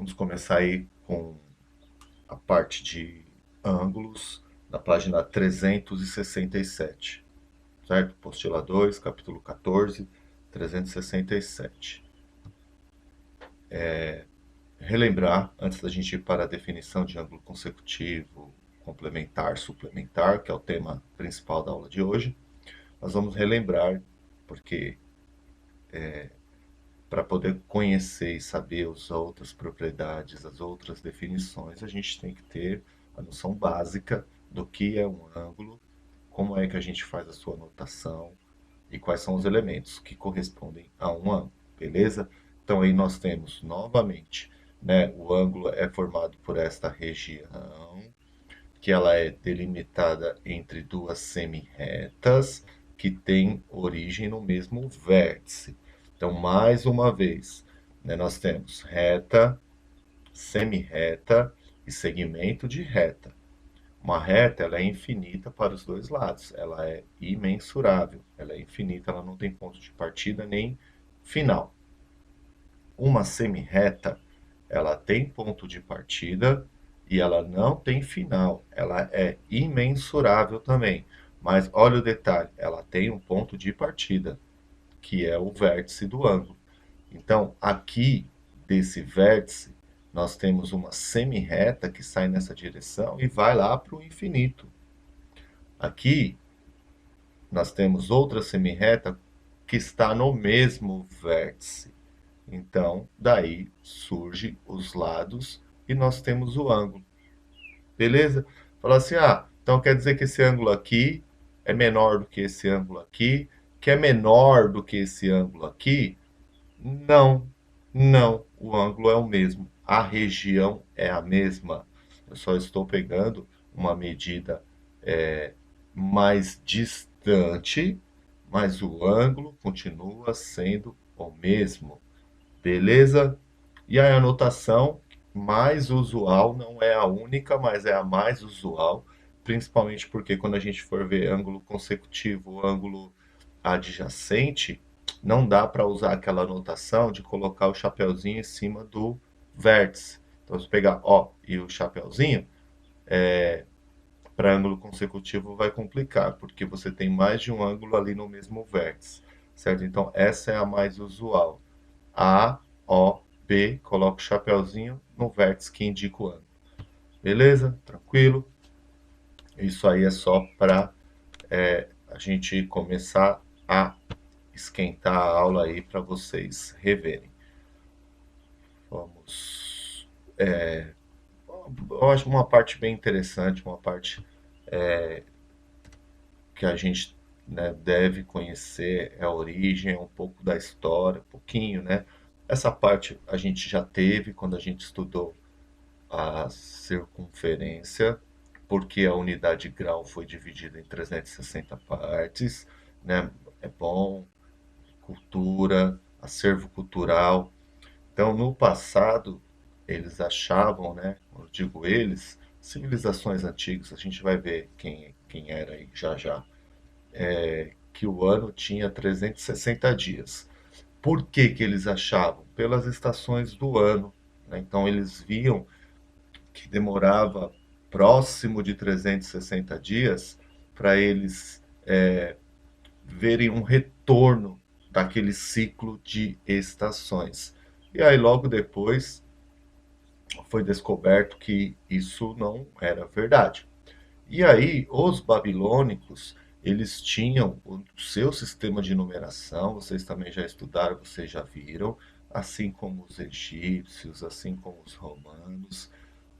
Vamos começar aí com a parte de ângulos na página 367, certo? Apostila 2, capítulo 14, 367. Relembrar, antes da gente ir para a definição de ângulo consecutivo, complementar, suplementar, que é o tema principal da aula de hoje, nós vamos relembrar, porque para poder conhecer e saber as outras propriedades, as outras definições, a gente tem que ter a noção básica do que é um ângulo, como é que a gente faz a sua notação e quais são os elementos que correspondem a um ângulo, beleza? Então aí nós temos novamente, né, o ângulo é formado por esta região, que ela é delimitada entre duas semi-retas que têm origem no mesmo vértice. Então, mais uma vez, né, nós temos reta, semi-reta e segmento de reta. Uma reta ela é infinita para os dois lados, ela é imensurável, ela é infinita, ela não tem ponto de partida nem final. Uma semi-reta, ela tem ponto de partida e ela não tem final, ela é imensurável também. Mas olha o detalhe, ela tem um ponto de partida, que é o vértice do ângulo. Então, aqui desse vértice, nós temos uma semi-reta que sai nessa direção e vai lá para o infinito. Aqui, nós temos outra semi-reta que está no mesmo vértice. Então, daí surge os lados e nós temos o ângulo. Beleza? Fala assim, então quer dizer que esse ângulo aqui é menor do que esse ângulo aqui, que é menor do que esse ângulo aqui? Não, não, o ângulo é o mesmo, a região é a mesma. Eu só estou pegando uma medida mais distante, mas o ângulo continua sendo o mesmo. Beleza? E aí a notação mais usual, não é a única, mas é a mais usual, principalmente porque quando a gente for ver ângulo consecutivo, ângulo adjacente, não dá para usar aquela notação de colocar o chapeuzinho em cima do vértice. Então, se pegar O e o chapeuzinho, para ângulo consecutivo vai complicar, porque você tem mais de um ângulo ali no mesmo vértice, certo? Então, essa é a mais usual. A, O, B, coloca o chapeuzinho no vértice que indica o ângulo. Beleza? Tranquilo? Isso aí é só para a gente começar a esquentar a aula aí para vocês reverem. Vamos. Eu acho uma parte bem interessante, uma parte que a gente, né, deve conhecer é a origem, um pouco da história, um pouquinho, né? Essa parte a gente já teve quando a gente estudou a circunferência, porque a unidade grau foi dividida em 360 partes, né? É bom, cultura, acervo cultural. Então, no passado, eles achavam, né? Eu digo eles, civilizações antigas, a gente vai ver quem era aí já já, que o ano tinha 360 dias. Por que que eles achavam? Pelas estações do ano, né? Então, eles viam que demorava próximo de 360 dias para eles verem um retorno daquele ciclo de estações. E aí, logo depois, foi descoberto que isso não era verdade. E aí, os babilônicos, eles tinham o seu sistema de numeração, vocês também já estudaram, vocês já viram, assim como os egípcios, assim como os romanos.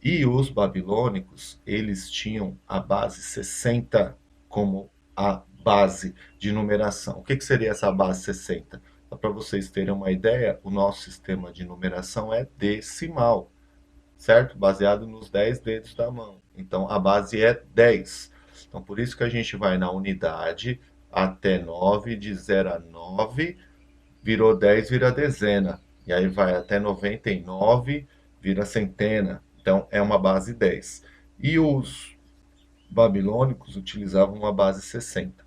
E os babilônicos, eles tinham a base 60 como a base de numeração. O que seria essa base 60? Para vocês terem uma ideia, o nosso sistema de numeração é decimal, certo? Baseado nos 10 dedos da mão. Então, a base é 10. Então, por isso que a gente vai na unidade até 9, de 0 a 9, virou 10, vira dezena. E aí vai até 99, vira centena. Então, é uma base 10. E os babilônicos utilizavam uma base 60,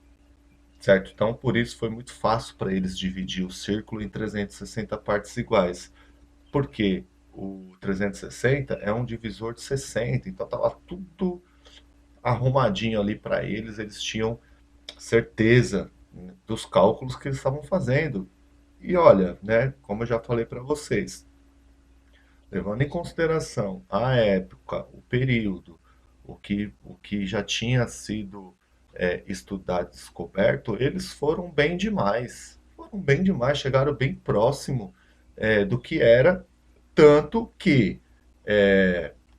certo? Então, por isso foi muito fácil para eles dividir o círculo em 360 partes iguais. Porque o 360 é um divisor de 60, então estava tudo arrumadinho ali para eles, eles tinham certeza, né, dos cálculos que eles estavam fazendo. E olha, né, como eu já falei para vocês, levando em consideração a época, o período, o que já tinha sido estudado, descoberto, eles foram bem demais. Foram bem demais, chegaram bem próximo do que era, tanto que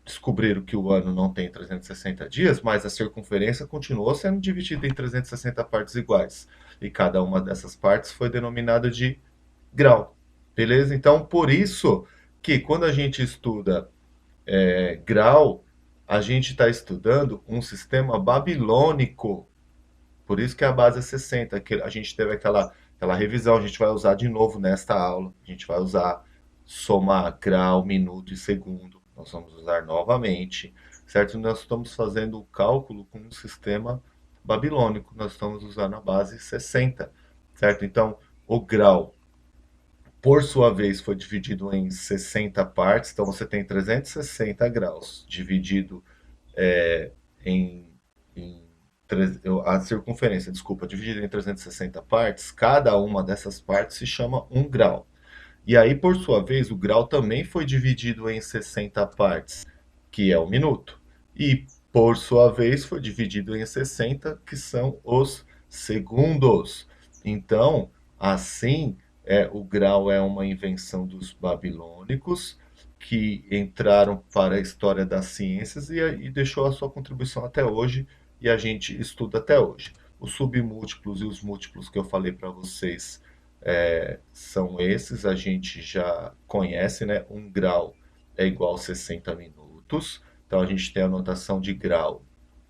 descobriram que o ano não tem 360 dias, mas a circunferência continuou sendo dividida em 360 partes iguais. E cada uma dessas partes foi denominada de grau. Beleza? Então, por isso que quando a gente estuda grau, a gente está estudando um sistema babilônico. Por isso que a base é 60. Que a gente teve aquela revisão, a gente vai usar de novo nesta aula. A gente vai usar somar grau, minuto e segundo. Nós vamos usar novamente, certo? Nós estamos fazendo o cálculo com um sistema babilônico. Nós estamos usando a base 60, certo? Então, o grau, por sua vez, foi dividido em 60 partes. Então, você tem 360 graus dividido em, em a circunferência, desculpa, dividida em 360 partes. Cada uma dessas partes se chama um grau. E aí, por sua vez, o grau também foi dividido em 60 partes, que é o minuto. E, por sua vez, foi dividido em 60, que são os segundos. Então, assim, o grau é uma invenção dos babilônicos que entraram para a história das ciências e deixou a sua contribuição até hoje e a gente estuda até hoje. Os submúltiplos e os múltiplos que eu falei para vocês são esses, a gente já conhece, né? Um grau é igual a 60 minutos. Então a gente tem a notação de grau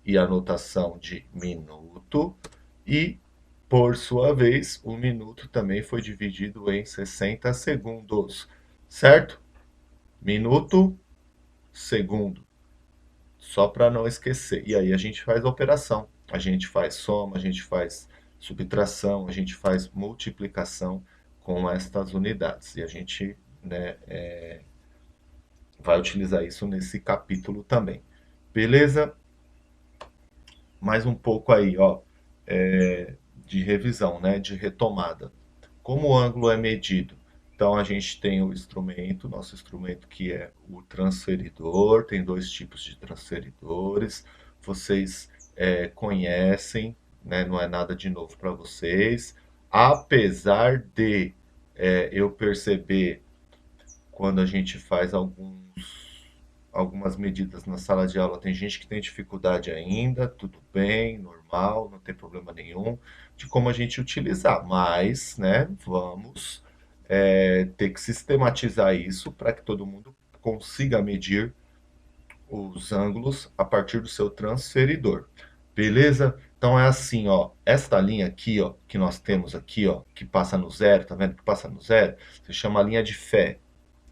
e a notação de minuto. E, por sua vez, o minuto também foi dividido em 60 segundos, certo? Minuto, segundo. Só para não esquecer. E aí a gente faz a operação. A gente faz soma, a gente faz subtração, a gente faz multiplicação com estas unidades. E a gente, né, vai utilizar isso nesse capítulo também. Beleza? Mais um pouco aí, ó, de revisão, né, de retomada. Como o ângulo é medido? Então a gente tem o instrumento, nosso instrumento que é o transferidor, tem dois tipos de transferidores, vocês conhecem, né, não é nada de novo para vocês, apesar de eu perceber quando a gente faz algumas medidas na sala de aula, tem gente que tem dificuldade ainda, tudo bem, normal, não tem problema nenhum de como a gente utilizar, mas, né, vamos ter que sistematizar isso para que todo mundo consiga medir os ângulos a partir do seu transferidor. Beleza? Então é assim, ó, esta linha aqui, ó, que nós temos aqui, ó, que passa no zero, tá vendo que passa no zero? Se chama linha de fé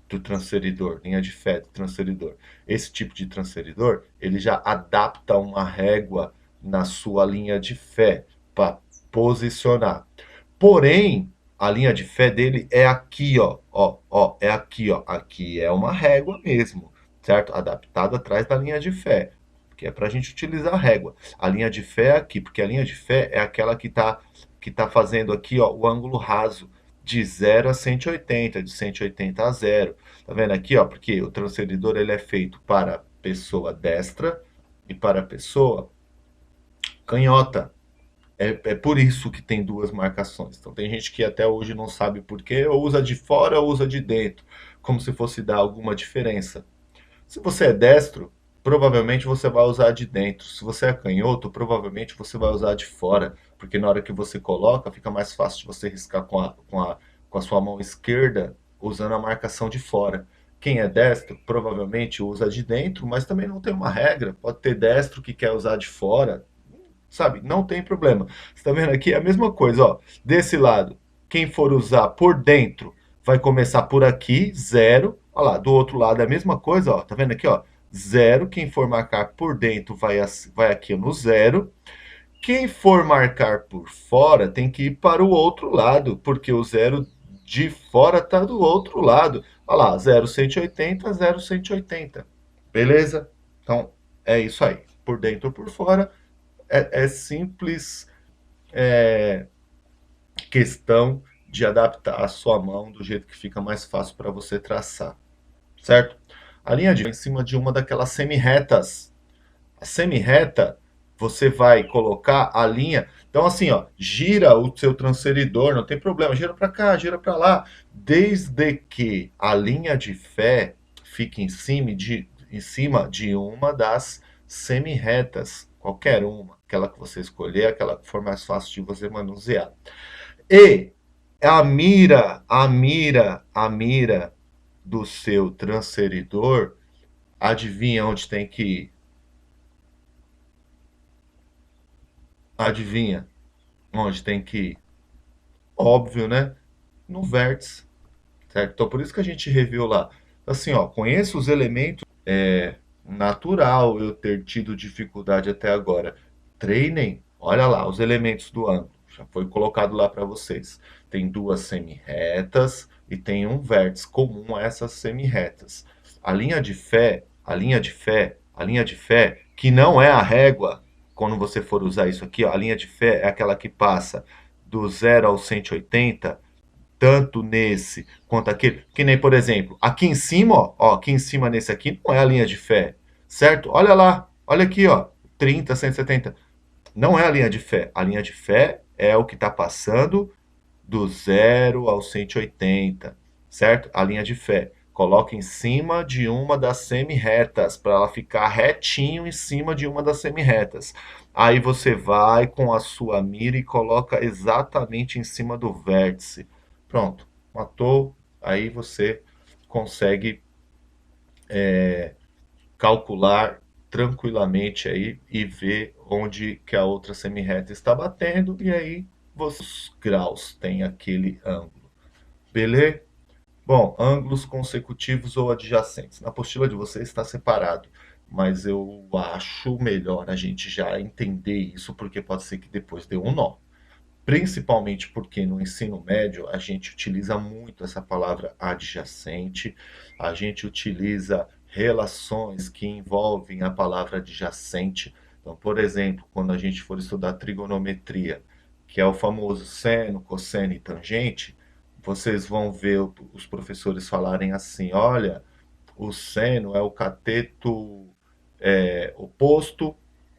do transferidor, linha de fé do transferidor. Esse tipo de transferidor, ele já adapta uma régua na sua linha de fé para posicionar. Porém, a linha de fé dele é aqui, ó, é aqui, ó. Aqui é uma régua mesmo, certo? Adaptado atrás da linha de fé, que é para a gente utilizar a régua. A linha de fé é aqui, porque a linha de fé é aquela que tá fazendo aqui, ó, o ângulo raso de 0 a 180, de 180 a 0. Tá vendo aqui, ó? Porque o transferidor ele é feito para a pessoa destra e para a pessoa canhota. É por isso que tem duas marcações. Então tem gente que até hoje não sabe por quê, ou usa de fora ou usa de dentro, como se fosse dar alguma diferença. Se você é destro, provavelmente você vai usar de dentro. Se você é canhoto, provavelmente você vai usar de fora, porque na hora que você coloca, fica mais fácil de você riscar com a sua mão esquerda, usando a marcação de fora. Quem é destro, provavelmente usa de dentro, mas também não tem uma regra. Pode ter destro que quer usar de fora, sabe? Não tem problema. Você tá vendo aqui? É a mesma coisa, ó. Desse lado, quem for usar por dentro vai começar por aqui, 0. Olha lá, do outro lado é a mesma coisa, ó. Tá vendo aqui, ó? 0. Quem for marcar por dentro vai aqui no 0. Quem for marcar por fora tem que ir para o outro lado, porque o 0 de fora está do outro lado. Olha lá, 0,180, 0,180. Beleza? Então, é isso aí. Por dentro ou por fora, é simples questão de adaptar a sua mão do jeito que fica mais fácil para você traçar, certo? A linha de em cima de uma daquelas semi-retas. A semi-reta, você vai colocar a linha. Então, assim, ó, gira o seu transferidor, não tem problema, gira para cá, gira para lá, desde que a linha de fé fique em cima de uma das semi-retas, qualquer uma, aquela que você escolher, aquela que for mais fácil de você manusear. E a mira do seu transferidor, adivinha onde tem que ir? Adivinha onde tem que ir? Óbvio, né? No vértice, certo? Então, por isso que a gente reviu lá. Assim, ó, conheça os elementos. É natural eu ter tido dificuldade até agora. Treinem. Olha lá, os elementos do ângulo. Já foi colocado lá para vocês. Tem duas semi-retas e tem um vértice comum a essas semi-retas. A linha de fé, a linha de fé, a linha de fé, que não é a régua, quando você for usar isso aqui, ó, a linha de fé é aquela que passa do 0 ao 180, tanto nesse quanto aquele. Que nem, por exemplo, aqui em cima, ó, aqui em cima nesse aqui não é a linha de fé, certo? Olha lá, olha aqui, ó, 30, 170. Não é a linha de fé. A linha de fé é o que está passando do 0 ao 180, certo? A linha de fé. Coloca em cima de uma das semi-retas, para ela ficar retinho em cima de uma das semi-retas. Aí você vai com a sua mira e coloca exatamente em cima do vértice. Pronto, matou. Aí você consegue calcular tranquilamente aí e ver onde que a outra semi-reta está batendo, e aí os graus tem aquele ângulo. Beleza? Bom, ângulos consecutivos ou adjacentes. Na apostila de vocês está separado, mas eu acho melhor a gente já entender isso, porque pode ser que depois dê um nó. Principalmente porque no ensino médio a gente utiliza muito essa palavra adjacente, a gente utiliza relações que envolvem a palavra adjacente. Então, por exemplo, quando a gente for estudar trigonometria, que é o famoso seno, cosseno e tangente, vocês vão ver os professores falarem assim: olha, o seno é o cateto oposto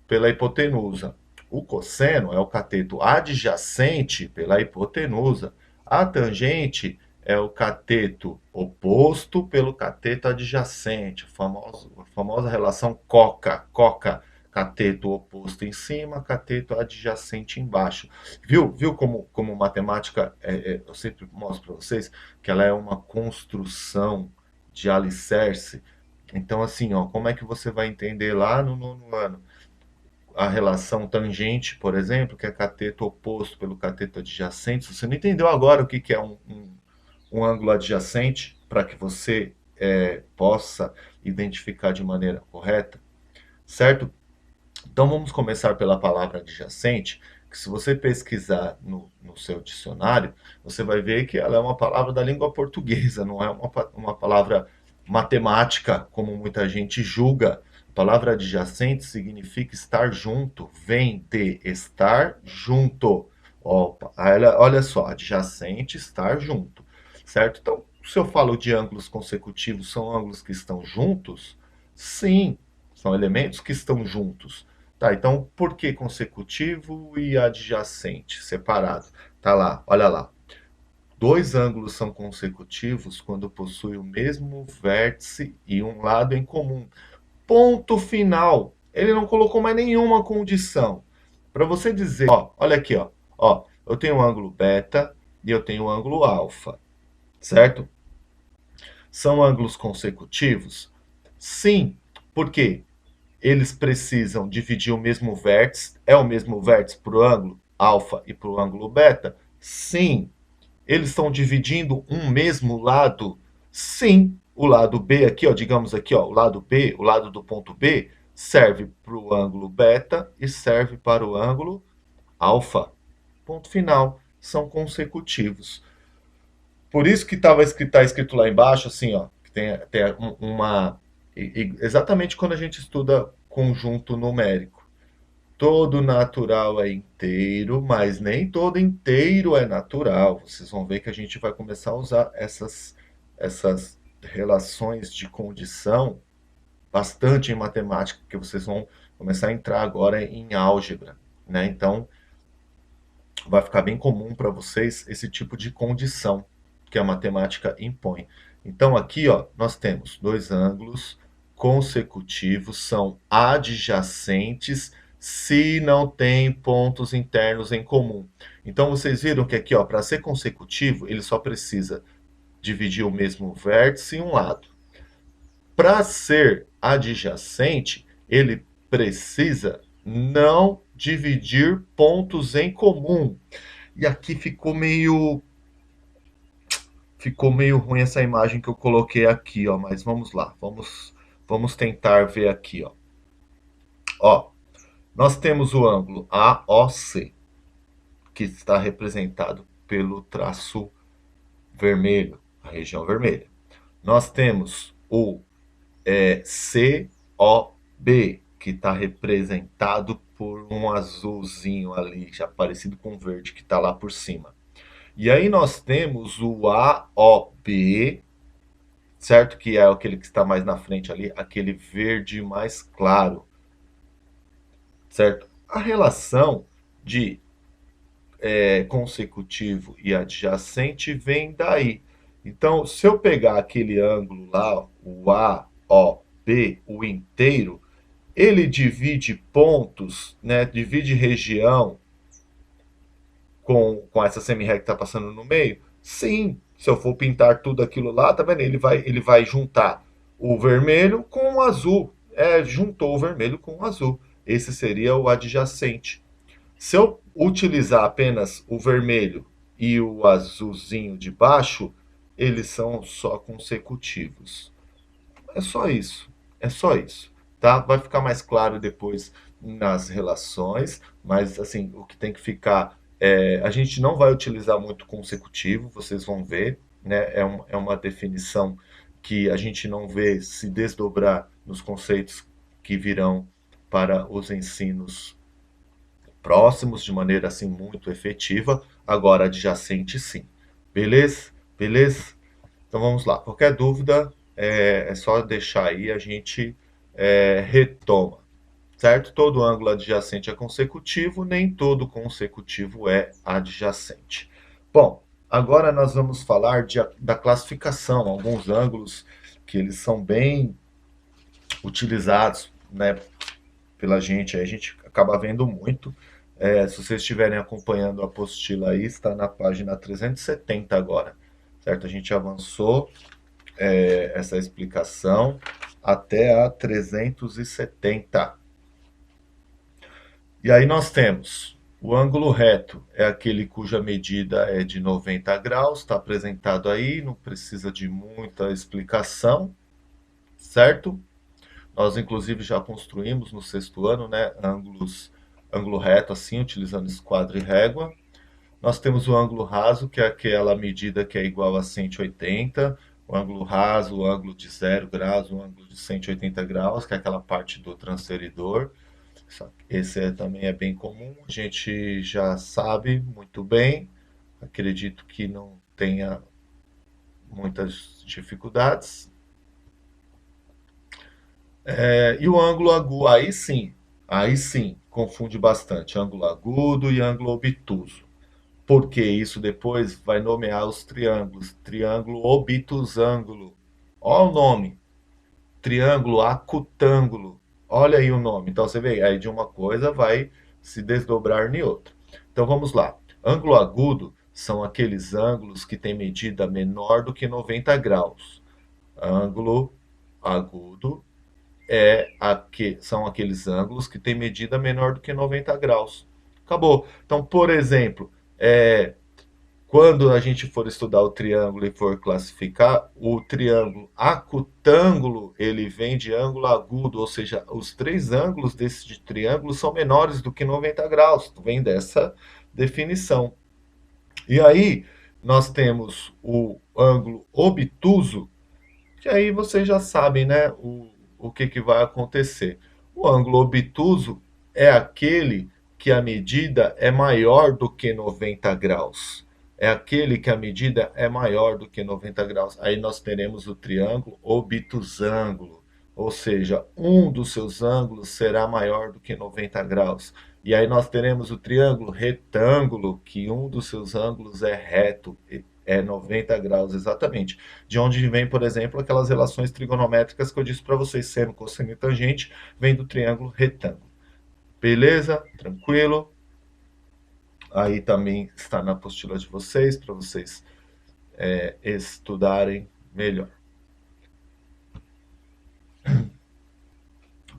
pela hipotenusa. O cosseno é o cateto adjacente pela hipotenusa. A tangente é o cateto oposto pelo cateto adjacente, a famosa relação coca, cateto oposto em cima, cateto adjacente embaixo. Viu como matemática, eu sempre mostro para vocês que ela é uma construção de alicerce. Então, assim, ó, como é que você vai entender lá no nono ano a relação tangente, por exemplo, que é cateto oposto pelo cateto adjacente? Se você não entendeu agora o que é um ângulo adjacente, para que você possa identificar de maneira correta, certo? Então vamos começar pela palavra adjacente, que se você pesquisar no seu dicionário, você vai ver que ela é uma palavra da língua portuguesa, não é uma palavra matemática, como muita gente julga. A palavra adjacente significa estar junto, vem de estar junto. Opa, olha só, adjacente, estar junto, certo? Então, se eu falo de ângulos consecutivos, são ângulos que estão juntos? Sim, são elementos que estão juntos. Tá, então por que consecutivo e adjacente, separado? Tá lá, olha lá. Dois ângulos são consecutivos quando possuem o mesmo vértice e um lado em comum. Ponto final. Ele não colocou mais nenhuma condição. Para você dizer, ó, olha aqui, ó, eu tenho um ângulo beta e eu tenho um ângulo alfa, certo? São ângulos consecutivos? Sim. Por quê? Eles precisam dividir o mesmo vértice. É o mesmo vértice para o ângulo alfa e para o ângulo beta? Sim. Eles estão dividindo um mesmo lado? Sim. O lado B aqui, ó, digamos aqui, ó, o lado B, o lado do ponto B, serve para o ângulo beta e serve para o ângulo alfa. Ponto final. São consecutivos. Por isso que tá escrito lá embaixo, assim, ó, que tem uma. Exatamente quando a gente estuda conjunto numérico. Todo natural é inteiro, mas nem todo inteiro é natural. Vocês vão ver que a gente vai começar a usar essas relações de condição bastante em matemática, porque vocês vão começar a entrar agora em álgebra, né? Então, vai ficar bem comum para vocês esse tipo de condição que a matemática impõe. Então, aqui, ó, nós temos dois ângulos consecutivos, são adjacentes se não tem pontos internos em comum. Então, vocês viram que aqui, ó, para ser consecutivo, ele só precisa dividir o mesmo vértice em um lado. Para ser adjacente, ele precisa não dividir pontos em comum. E aqui ficou meio ruim essa imagem que eu coloquei aqui, ó, mas vamos lá, vamos tentar ver aqui, ó. Ó, nós temos o ângulo AOC, que está representado pelo traço vermelho, a região vermelha. Nós temos o COB, que está representado por um azulzinho ali, já parecido com o verde que está lá por cima. E aí nós temos o AOB, certo? Que é aquele que está mais na frente ali, aquele verde mais claro, certo? A relação de consecutivo e adjacente vem daí. Então, se eu pegar aquele ângulo lá, o AOB, o inteiro, ele divide pontos, né? Divide região com essa semi-ré que está passando no meio? Sim, se eu for pintar tudo aquilo lá, tá vendo? Ele vai juntar o vermelho com o azul. Juntou o vermelho com o azul. Esse seria o adjacente. Se eu utilizar apenas o vermelho e o azulzinho de baixo, eles são só consecutivos. É só isso. É só isso. Tá? Vai ficar mais claro depois nas relações, mas assim, o que tem que ficar a gente não vai utilizar muito consecutivo, vocês vão ver, né? É uma definição que a gente não vê se desdobrar nos conceitos que virão para os ensinos próximos, de maneira assim muito efetiva, agora adjacente sim. Beleza? Beleza? Então vamos lá. Qualquer dúvida é só deixar aí, a gente retoma. Certo? Todo ângulo adjacente é consecutivo, nem todo consecutivo é adjacente. Bom, agora nós vamos falar da classificação, alguns ângulos que eles são bem utilizados, né, pela gente, a gente acaba vendo muito. Se vocês estiverem acompanhando a apostila aí, está na página 370 agora, certo? A gente avançou essa explicação até a 370. E aí nós temos o ângulo reto, é aquele cuja medida é de 90 graus, está apresentado aí, não precisa de muita explicação, certo? Nós, inclusive, já construímos no sexto ano, né, ângulo reto assim, utilizando esquadro e régua. Nós temos o ângulo raso, que é aquela medida que é igual a 180, o ângulo raso, o ângulo de 0 graus, o ângulo de 180 graus, que é aquela parte do transferidor. Esse também é bem comum, a gente já sabe muito bem, acredito que não tenha muitas dificuldades. E o ângulo agudo, aí sim, confunde bastante, ângulo agudo e ângulo obtuso. Porque isso depois vai nomear os triângulos, triângulo obtusângulo. Olha o nome, triângulo acutângulo. Olha aí o nome. Então você vê, aí de uma coisa vai se desdobrar em outra. Então vamos lá. Ângulo agudo são aqueles ângulos que têm medida menor do que 90 graus. Ângulo agudo são aqueles ângulos que têm medida menor do que 90 graus. Acabou. Então, por exemplo, quando a gente for estudar o triângulo e for classificar, o triângulo acutângulo, ele vem de ângulo agudo, ou seja, os três ângulos desse triângulo são menores do que 90 graus. Vem dessa definição. E aí, nós temos o ângulo obtuso, que aí vocês já sabem, né, o que, que vai acontecer. O ângulo obtuso é aquele que a medida é maior do que 90 graus. É aquele que a medida é maior do que 90 graus. Aí nós teremos o triângulo obtusângulo, ou seja, um dos seus ângulos será maior do que 90 graus. E aí nós teremos o triângulo retângulo, que um dos seus ângulos é reto, é 90 graus exatamente. De onde vem, por exemplo, aquelas relações trigonométricas que eu disse para vocês, seno, cosseno e tangente, vem do triângulo retângulo. Beleza? Tranquilo? Aí também está na apostila de vocês, para vocês estudarem melhor.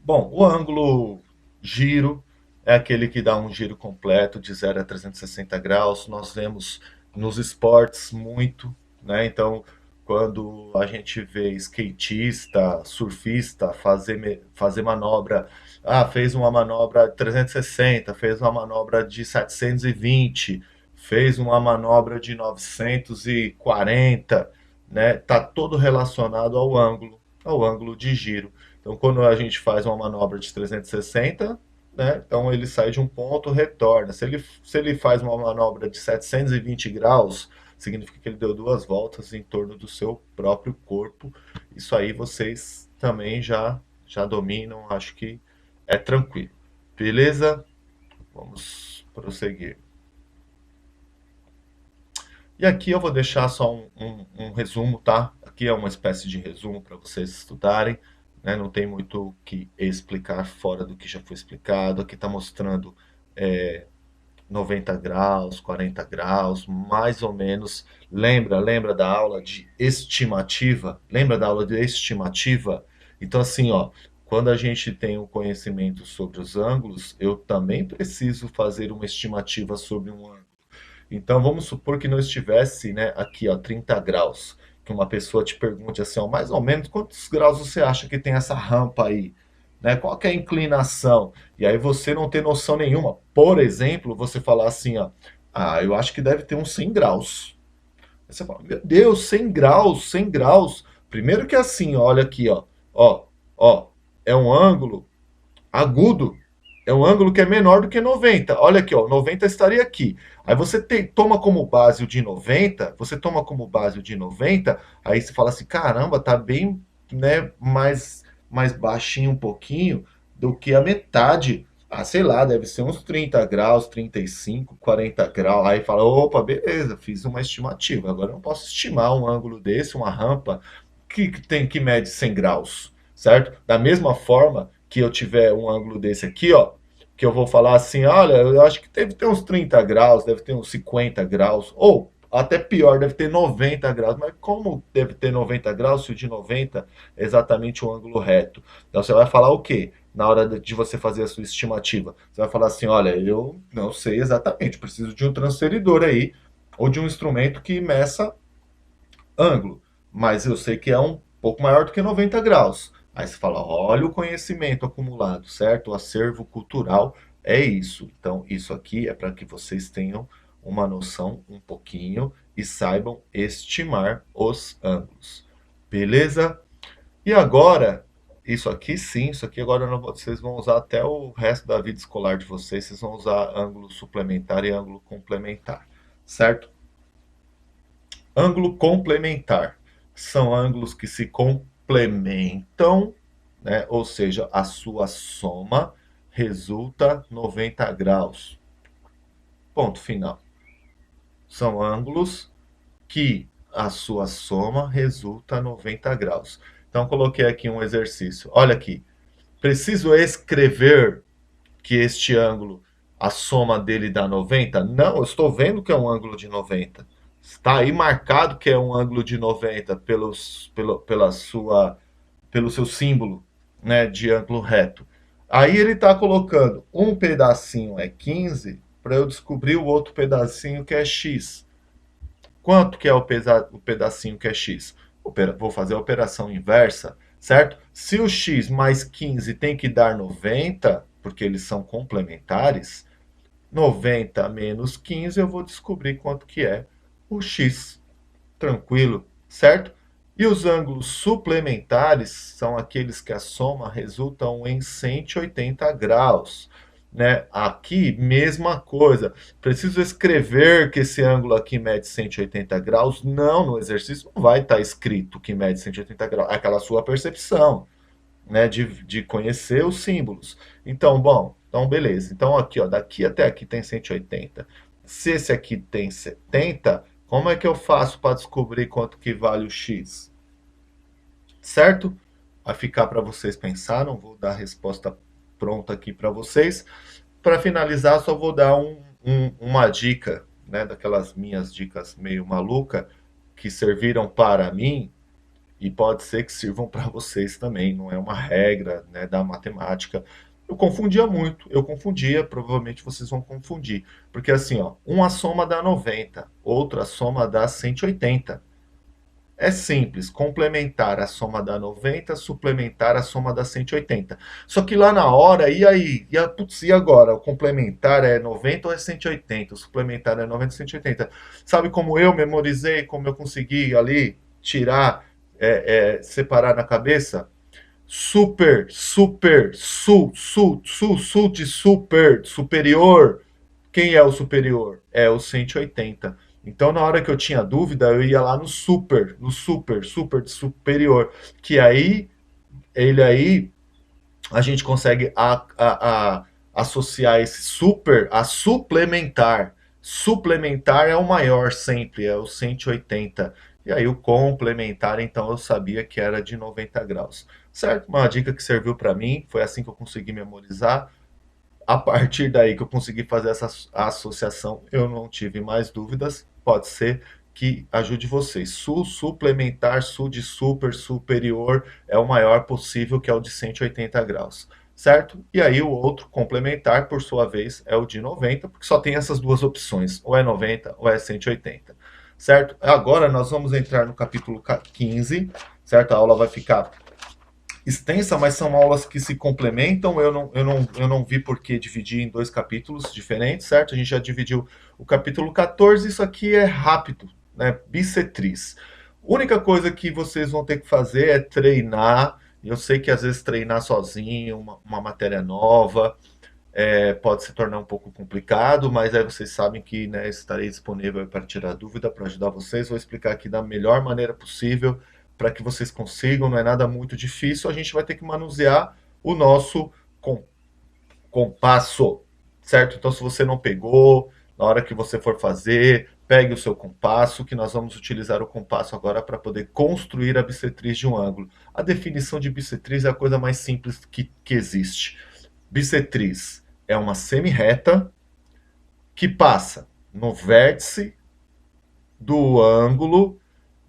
Bom, o ângulo giro é aquele que dá um giro completo de 0 a 360 graus. Nós vemos nos esportes muito, né? Então, quando a gente vê skatista, surfista fazer manobra, fez uma manobra de 360, fez uma manobra de 720, fez uma manobra de 940, né? Tá todo relacionado ao ângulo de giro. Então, quando a gente faz uma manobra de 360, né, então ele sai de um ponto, retorna. Se ele faz uma manobra de 720 graus, significa que ele deu duas voltas em torno do seu próprio corpo. Isso aí vocês também já dominam, acho que é tranquilo. Beleza? Vamos prosseguir. E aqui eu vou deixar só um resumo, tá? Aqui é uma espécie de resumo para vocês estudarem, né? Não tem muito o que explicar fora do que já foi explicado. Aqui está mostrando 90 graus, 40 graus, mais ou menos. Lembra da aula de estimativa? Lembra da aula de estimativa? Então, assim, ó, quando a gente tem o conhecimento sobre os ângulos, eu também preciso fazer uma estimativa sobre um ângulo. Então vamos supor que não estivesse, né, aqui, ó, 30 graus. Que uma pessoa te pergunte assim, ó, mais ou menos quantos graus você acha que tem essa rampa aí? Né? Qual que é a inclinação? E aí você não tem noção nenhuma. Por exemplo, você falar assim, ó, eu acho que deve ter uns 100 graus. Aí você fala, meu Deus, 100 graus, 100 graus. Primeiro que assim, ó, olha aqui, ó, ó, é um ângulo agudo é um ângulo que é menor do que 90. Olha aqui, ó, 90 estaria aqui. Aí você toma como base o de 90, você toma como base o de 90, aí você fala assim, caramba, tá bem, né, mais baixinho um pouquinho do que a metade. Sei lá, deve ser uns 30 graus, 35, 40 graus. Aí fala, opa, beleza, fiz uma estimativa. Agora eu não posso estimar um ângulo desse, uma rampa que mede 100 graus, certo? Da mesma forma que eu tiver um ângulo desse aqui, ó, que eu vou falar assim, olha, eu acho que deve ter uns 30 graus, deve ter uns 50 graus, ou até pior, deve ter 90 graus. Mas como deve ter 90 graus se o de 90 é exatamente o ângulo reto? Então você vai falar o quê? Na hora de você fazer a sua estimativa. Você vai falar assim, olha, eu não sei exatamente, preciso de um transferidor aí, ou de um instrumento que meça ângulo, mas eu sei que é um pouco maior do que 90 graus. Aí você fala, olha o conhecimento acumulado, certo? O acervo cultural é isso. Então, isso aqui é para que vocês tenham uma noção um pouquinho e saibam estimar os ângulos. Beleza? E agora, isso aqui sim, isso aqui agora vocês vão usar até o resto da vida escolar de vocês, vocês vão usar ângulo suplementar e ângulo complementar, certo? Ângulo complementar. São ângulos que se complementam, né? Ou seja, a sua soma resulta 90 graus. Ponto final. São ângulos que a sua soma resulta 90 graus. Então, coloquei aqui um exercício. Olha aqui. Preciso escrever que este ângulo, a soma dele dá 90? Não, eu estou vendo que é um ângulo de 90. Está aí marcado que é um ângulo de 90 pelo seu símbolo, né, de ângulo reto. Aí ele está colocando um pedacinho é 15 para eu descobrir o outro pedacinho que é x. Quanto que é o pedacinho que é x? Vou fazer a operação inversa, certo? Se o x mais 15 tem que dar 90, porque eles são complementares, 90 menos 15 eu vou descobrir quanto que é o x. Tranquilo, certo? E os ângulos suplementares são aqueles que a soma resultam em 180 graus. Né? Aqui, mesma coisa. Preciso escrever que esse ângulo aqui mede 180 graus? Não, no exercício não vai estar escrito que mede 180 graus. É aquela sua percepção, né, de conhecer os símbolos. Então, bom, então beleza. Então aqui, ó, daqui até aqui tem 180. Se esse aqui tem 70, como é que eu faço para descobrir quanto que vale o x? Certo? Vai ficar para vocês pensar, não vou dar a resposta pronta aqui para vocês. Para finalizar, só vou dar uma dica, né, daquelas minhas dicas meio maluca que serviram para mim, e pode ser que sirvam para vocês também, não é uma regra, né, da matemática. Eu confundia muito, eu confundia, provavelmente vocês vão confundir, porque assim, ó, uma soma dá 90, outra soma dá 180. É simples, complementar a soma dá 90, suplementar a soma dá 180. Só que lá na hora, e aí? Putz, e agora? O complementar é 90 ou é 180? O suplementar é 90 ou 180? Sabe como eu memorizei, como eu consegui ali tirar, separar na cabeça? Super, super, sul de super, superior. Quem é o superior? É o 180. Então, na hora que eu tinha dúvida, eu ia lá no super, super de superior. Que aí, ele aí, a gente consegue associar esse super a suplementar. Suplementar é o maior sempre, é o 180. E aí o complementar, então eu sabia que era de 90 graus. Certo? Uma dica que serviu para mim, foi assim que eu consegui memorizar. A partir daí que eu consegui fazer essa associação, eu não tive mais dúvidas. Pode ser que ajude vocês. Suplementar, de super, superior, é o maior possível, que é o de 180 graus. Certo? E aí o outro, complementar, por sua vez, é o de 90, porque só tem essas duas opções, ou é 90 ou é 180. Certo? Agora nós vamos entrar no capítulo 15, certo? A aula vai ficar extensa, mas são aulas que se complementam. Eu não vi por que dividir em dois capítulos diferentes, certo? A gente já dividiu o capítulo 14, isso aqui é rápido, né? Bissetriz. Única coisa que vocês vão ter que fazer é treinar. Eu sei que às vezes treinar sozinho, uma matéria nova, pode se tornar um pouco complicado, mas aí vocês sabem que, né, estarei disponível para tirar dúvida, para ajudar vocês. Vou explicar aqui da melhor maneira possível para que vocês consigam, não é nada muito difícil. A gente vai ter que manusear o nosso compasso, certo? Então, se você não pegou, na hora que você for fazer, pegue o seu compasso, que nós vamos utilizar o compasso agora para poder construir a bissetriz de um ângulo. A definição de bissetriz é a coisa mais simples que existe. Bissetriz é uma semirreta que passa no vértice do ângulo,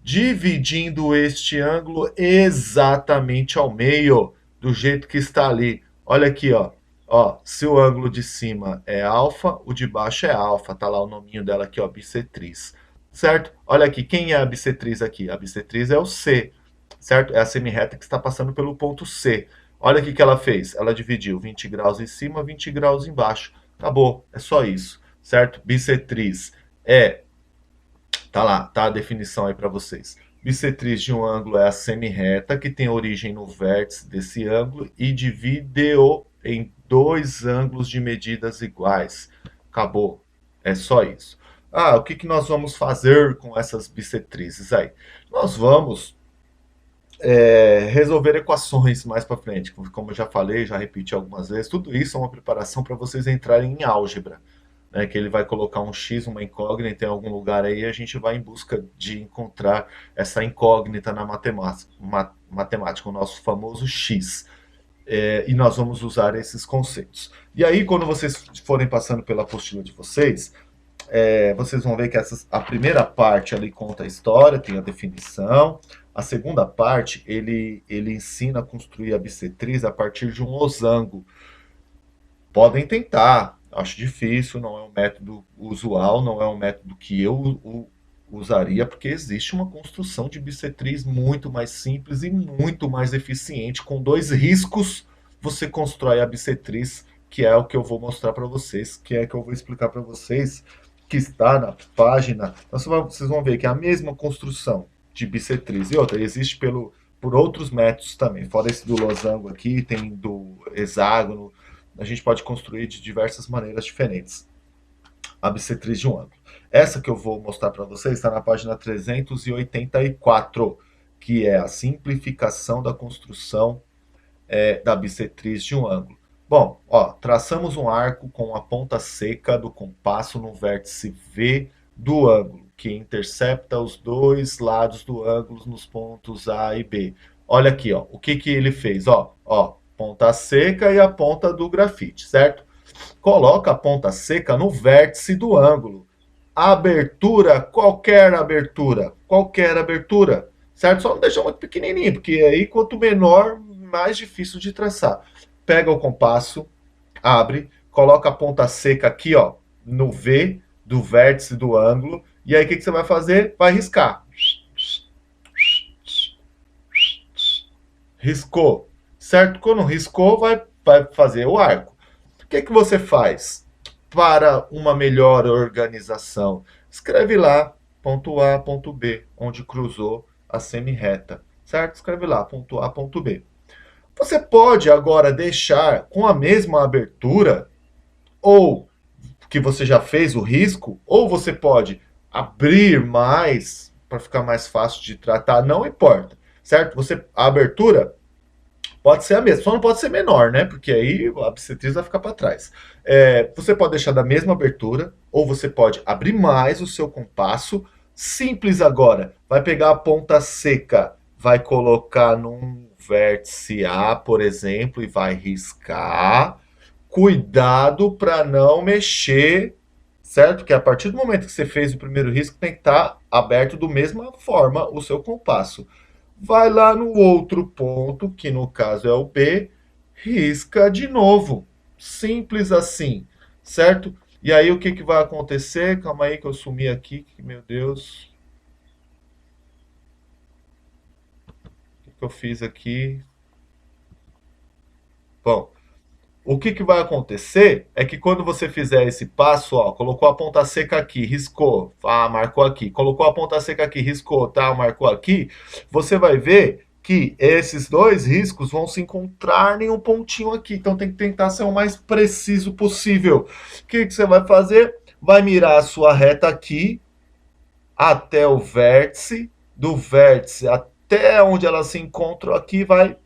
dividindo este ângulo exatamente ao meio, do jeito que está ali. Olha aqui, ó. Ó, se o ângulo de cima é alfa, o de baixo é alfa. Tá lá o nominho dela aqui, ó, bissetriz. Certo? Olha aqui, quem é a bissetriz aqui? A bissetriz é o C, certo? É a semirreta que está passando pelo ponto C. Olha o que ela fez. Ela dividiu 20 graus em cima, 20 graus embaixo. Acabou, é só isso, certo? Bissetriz é, tá lá, tá a definição aí para vocês. Bissetriz de um ângulo é a semirreta que tem origem no vértice desse ângulo e divide-o em dois ângulos de medidas iguais. Acabou, é só isso. Ah, o que nós vamos fazer com essas bissetrizes aí? Nós vamos resolver equações mais para frente, como eu já falei, já repeti algumas vezes. Tudo isso é uma preparação para vocês entrarem em álgebra, né, que ele vai colocar um x, uma incógnita em algum lugar aí, e a gente vai em busca de encontrar essa incógnita na matemática, o nosso famoso x. E nós vamos usar esses conceitos. E aí, quando vocês forem passando pela apostila de vocês, vocês vão ver que a primeira parte ali conta a história, tem a definição. A segunda parte, ele ensina a construir a bissetriz a partir de um losango. Podem tentar, acho difícil, não é um método usual, não é um método que eu usaria, porque existe uma construção de bissetriz muito mais simples e muito mais eficiente. Com dois riscos, você constrói a bissetriz, que é o que eu vou mostrar para vocês, que é o que eu vou explicar para vocês, que está na página, então vocês vão ver que é a mesma construção de bissetriz. E outra, existe por outros métodos também. Fora esse do losango aqui, tem do hexágono. A gente pode construir de diversas maneiras diferentes a bissetriz de um ângulo. Essa que eu vou mostrar para vocês está na página 384, que é a simplificação da construção da bissetriz de um ângulo. Bom, ó, traçamos um arco com a ponta seca do compasso no vértice V do ângulo, que intercepta os dois lados do ângulo nos pontos A e B. Olha aqui, ó, o que ele fez? Ó, ponta seca e a ponta do grafite, certo? Coloca a ponta seca no vértice do ângulo. Abertura, qualquer abertura, certo? Só não deixa muito pequenininho, porque aí quanto menor, mais difícil de traçar. Pega o compasso, abre, coloca a ponta seca aqui, ó, no V do vértice do ângulo, e aí o que você vai fazer? Vai riscar. Riscou, certo? Quando riscou, vai fazer o arco. O que você faz para uma melhor organização? Escreve lá, ponto A, ponto B, onde cruzou a semi-reta, certo? Escreve lá, ponto A, ponto B. Você pode agora deixar com a mesma abertura, ou que você já fez o risco, ou você pode abrir mais para ficar mais fácil de tratar, não importa, certo? A abertura pode ser a mesma, só não pode ser menor, né? Porque aí a bissetriz vai ficar para trás. Você pode deixar da mesma abertura, ou você pode abrir mais o seu compasso. Simples agora, vai pegar a ponta seca, vai colocar num vértice A, por exemplo, e vai riscar. Cuidado para não mexer, certo? Que a partir do momento que você fez o primeiro risco, tem que estar aberto da mesma forma o seu compasso. Vai lá no outro ponto, que no caso é o B, risca de novo. Simples assim, certo? E aí o que vai acontecer? Calma aí que eu sumi aqui, meu Deus. O que eu fiz aqui? Bom, o que vai acontecer é que quando você fizer esse passo, ó, colocou a ponta seca aqui, riscou, marcou aqui, colocou a ponta seca aqui, riscou, tá, marcou aqui, você vai ver que esses dois riscos vão se encontrar em um pontinho aqui. Então tem que tentar ser o mais preciso possível. O que você vai fazer? Vai mirar a sua reta aqui até o vértice, do vértice até onde elas se encontram aqui, vai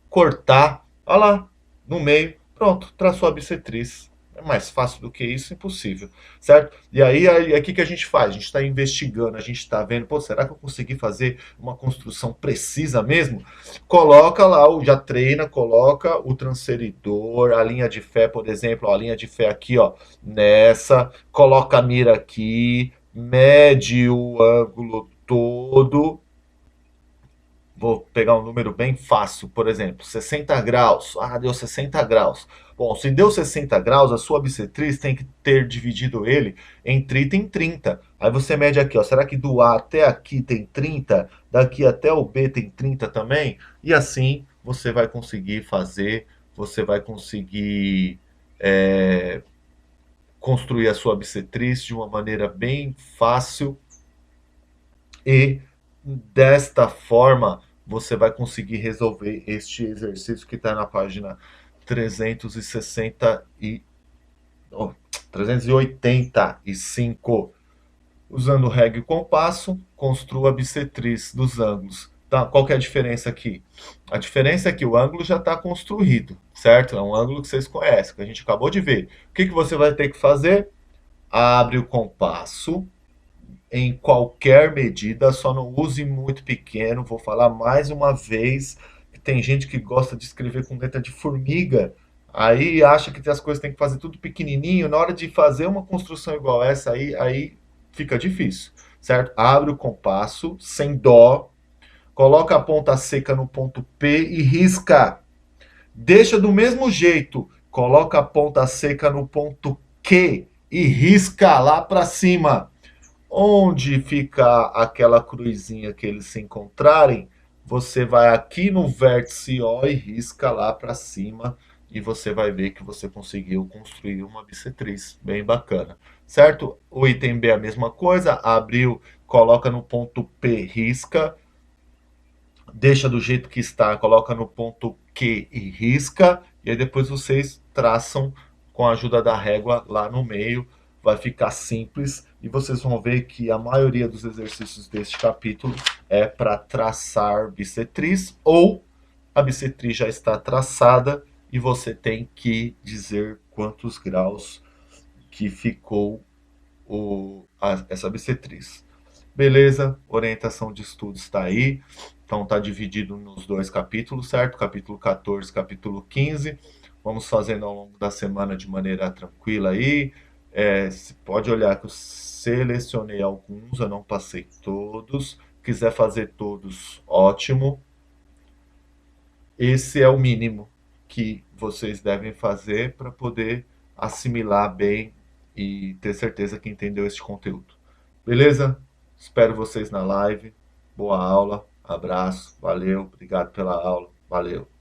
cortar, olha lá, no meio, pronto, traçou a bissetriz. É mais fácil do que isso, impossível, certo? E aí, o que a gente faz? A gente está investigando, a gente está vendo, pô, será que eu consegui fazer uma construção precisa mesmo? Coloca lá, já treina, coloca o transferidor, a linha de fé, por exemplo, ó, a linha de fé aqui, ó, nessa, coloca a mira aqui, mede o ângulo todo. Vou pegar um número bem fácil, por exemplo, 60 graus. Ah, deu 60 graus. Bom, se deu 60 graus, a sua bissetriz tem que ter dividido ele em 30 em 30. Aí você mede aqui, ó, será que do A até aqui tem 30? Daqui até o B tem 30 também? E assim você vai conseguir fazer, você vai conseguir construir a sua bissetriz de uma maneira bem fácil e desta forma você vai conseguir resolver este exercício que está na página 385. Usando régua e compasso, construa a bissetriz dos ângulos. Tá? Qual que é a diferença aqui? A diferença é que o ângulo já está construído, certo? É um ângulo que vocês conhecem, que a gente acabou de ver. O que você vai ter que fazer? Abre o compasso em qualquer medida, só não use muito pequeno. Vou falar mais uma vez, que tem gente que gosta de escrever com letra de formiga, aí acha que as coisas tem que fazer tudo pequenininho, na hora de fazer uma construção igual essa aí fica difícil, certo? Abre o compasso, sem dó, coloca a ponta seca no ponto P e risca. Deixa do mesmo jeito, coloca a ponta seca no ponto Q e risca lá para cima. Onde fica aquela cruzinha que eles se encontrarem, você vai aqui no vértice O e risca lá para cima e você vai ver que você conseguiu construir uma bissetriz bem bacana, certo? O item B é a mesma coisa, abriu, coloca no ponto P, risca, deixa do jeito que está, coloca no ponto Q e risca, e aí depois vocês traçam com a ajuda da régua lá no meio, vai ficar simples, e vocês vão ver que a maioria dos exercícios deste capítulo é para traçar bissetriz, ou a bissetriz já está traçada e você tem que dizer quantos graus que ficou essa bissetriz. Beleza, orientação de estudos está aí. Então está dividido nos dois capítulos, certo? Capítulo 14, capítulo 15. Vamos fazendo ao longo da semana de maneira tranquila aí. Você pode olhar que eu selecionei alguns, eu não passei todos. Quiser fazer todos, ótimo. Esse é o mínimo que vocês devem fazer para poder assimilar bem e ter certeza que entendeu esse conteúdo. Beleza? Espero vocês na live. Boa aula. Abraço. Valeu. Obrigado pela aula. Valeu.